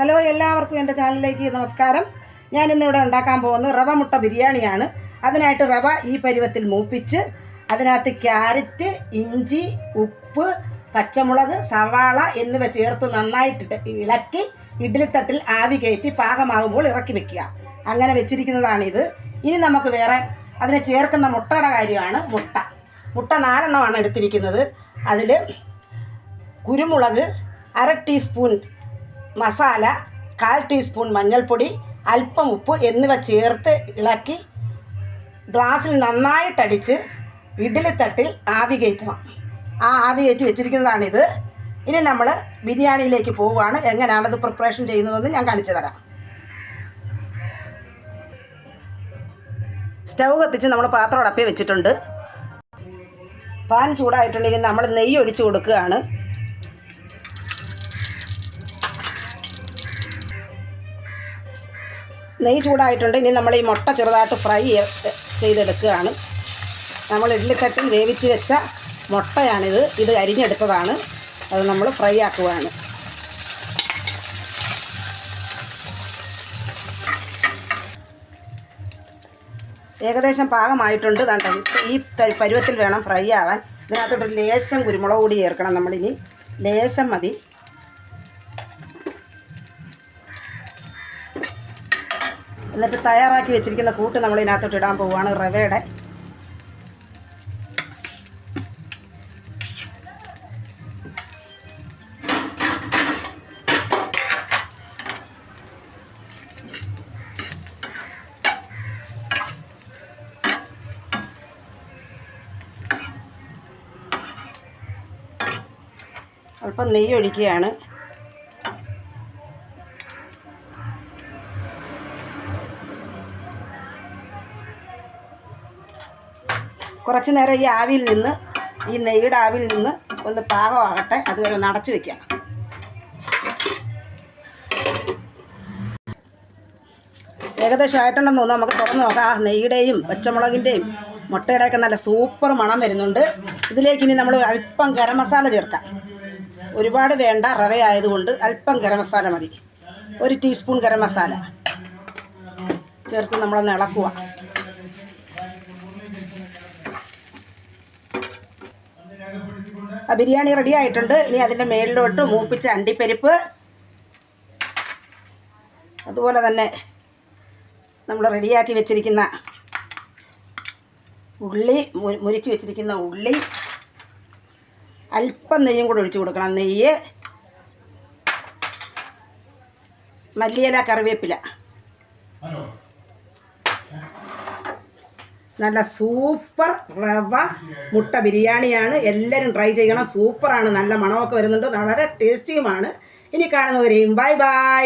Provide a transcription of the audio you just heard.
Hello, എല്ലാവർക്കും എൻ്റെ ചാനലിലേക്ക് നമസ്കാരം. ഞാനിന്നിവിടെ ഉണ്ടാക്കാൻ പോകുന്നത് റവ മുട്ട ബിരിയാണിയാണ്. അതിനായിട്ട് റവ ഈ പരുവത്തിൽ മൂപ്പിച്ച് അതിനകത്ത് ക്യാരറ്റ്, ഇഞ്ചി, ഉപ്പ്, പച്ചമുളക്, സവാള എന്നിവ ചേർത്ത് നന്നായിട്ടിട്ട് ഇളക്കി ഇഡ്ഡലിത്തട്ടിൽ ആവി കയറ്റി പാകമാകുമ്പോൾ ഇറക്കി വെക്കുക. അങ്ങനെ വെച്ചിരിക്കുന്നതാണിത്. ഇനി നമുക്ക് വേറെ അതിന് ചേർക്കുന്ന മുട്ടയുടെ കാര്യമാണ്. മുട്ട 4 എണ്ണമാണ് എടുത്തിരിക്കുന്നത്. അതിൽ കുരുമുളക്, 1/2 ടീസ്പൂൺ മസാല, 1/4 ടീസ്പൂൺ മഞ്ഞൾപ്പൊടി, അല്പം ഉപ്പ് എന്നിവ ചേർത്ത് ഇളക്കി ഗ്ലാസ്സിൽ നന്നായിട്ടടിച്ച് ഇഡ്ഡലിത്തട്ടിൽ ആവി കയറ്റണം. ആ ആവി കയറ്റി വെച്ചിരിക്കുന്നതാണിത്. ഇനി നമ്മൾ ബിരിയാണിയിലേക്ക് പോവുകയാണ്. എങ്ങനെയാണത് പ്രിപ്പറേഷൻ ചെയ്യുന്നതെന്ന് ഞാൻ കാണിച്ചു തരാം. സ്റ്റൗ കത്തിച്ച് നമ്മൾ പാത്രം അടപ്പി വെച്ചിട്ടുണ്ട്. പാൻ ചൂടായിട്ടുണ്ടെങ്കിൽ നമ്മൾ നെയ്യ് ഒഴിച്ച് കൊടുക്കുകയാണ്. നെയ്യ് ചൂടായിട്ടുണ്ട്. ഇനി നമ്മൾ ഈ മുട്ട ചെറുതായിട്ട് ഫ്രൈ ചെയ്തെടുക്കുകയാണ്. നമ്മൾ ഇഡ്ഡലിത്തട്ടിൽ വേവിച്ച് വെച്ച മുട്ടയാണിത്. ഇത് അരിഞ്ഞെടുത്തതാണ്. അത് നമ്മൾ ഫ്രൈ ആക്കുകയാണ്. ഏകദേശം പാകമായിട്ടുണ്ട്. ഈ പരുവത്തിൽ വേണം ഫ്രൈ ആവാൻ. ഇതിനകത്തോട്ട് ലേശം കുരുമുളക് പൊടി ചേർക്കണം. നമ്മളിനി ലേശം മതി. എന്നിട്ട് തയ്യാറാക്കി വെച്ചിരിക്കുന്ന കൂട്ട് നമ്മൾ ഇതിനകത്തോട്ട് ഇടാൻ പോവുകയാണ്. റവയുടെ അല്പം നെയ്യ് ഒഴിക്കുകയാണ്. കുറച്ച് നേരം ഈ നെയ്യുടെ ആവിയിൽ നിന്ന് ഒന്ന് പാകമാകട്ടെ. അതുവരെ ഒന്ന് അടച്ചു വെക്കാം. ഏകദേശം ആയിട്ടുണ്ടെന്ന് തോന്നുന്നു. നമുക്ക് തുറന്ന് നോക്കാം. നെയ്യുടെയും പച്ചമുളകിൻ്റെയും മുട്ടയുടെയൊക്കെ നല്ല സൂപ്പർ മണം വരുന്നുണ്ട്. ഇതിലേക്ക് ഇനി നമ്മൾ അല്പം ഗരം മസാല ചേർക്കാം. ഒരുപാട് വേണ്ട, റവ ആയതുകൊണ്ട് അല്പം ഗരം മസാല മതി. 1 ടീസ്പൂൺ ഗരം മസാല ചേർത്ത് നമ്മളൊന്ന് ഇളക്കുക. ബിരിയാണി റെഡി ആയിട്ടുണ്ട്. ഇനി അതിൻ്റെ മേളിലോട്ട് മൂപ്പിച്ച അണ്ടിപ്പരിപ്പ്, അതുപോലെ തന്നെ നമ്മൾ റെഡിയാക്കി വെച്ചിരിക്കുന്ന ഉള്ളി, മുരിച്ച് വെച്ചിരിക്കുന്ന ഉള്ളി, അല്പം നെയ്യും കൂടെ ഒഴിച്ച് കൊടുക്കണം. നെയ്യ്, മല്ലിയില, കറിവേപ്പില. നല്ല സൂപ്പർ റവ മുട്ട ബിരിയാണിയാണ്. എല്ലാവരും ട്രൈ ചെയ്യണം. സൂപ്പറാണ്. നല്ല മണമൊക്കെ വരുന്നുണ്ട്. വളരെ ടേസ്റ്റിയുമാണ്. ഇനി കാണുന്നവരെയും ബൈ ബൈ.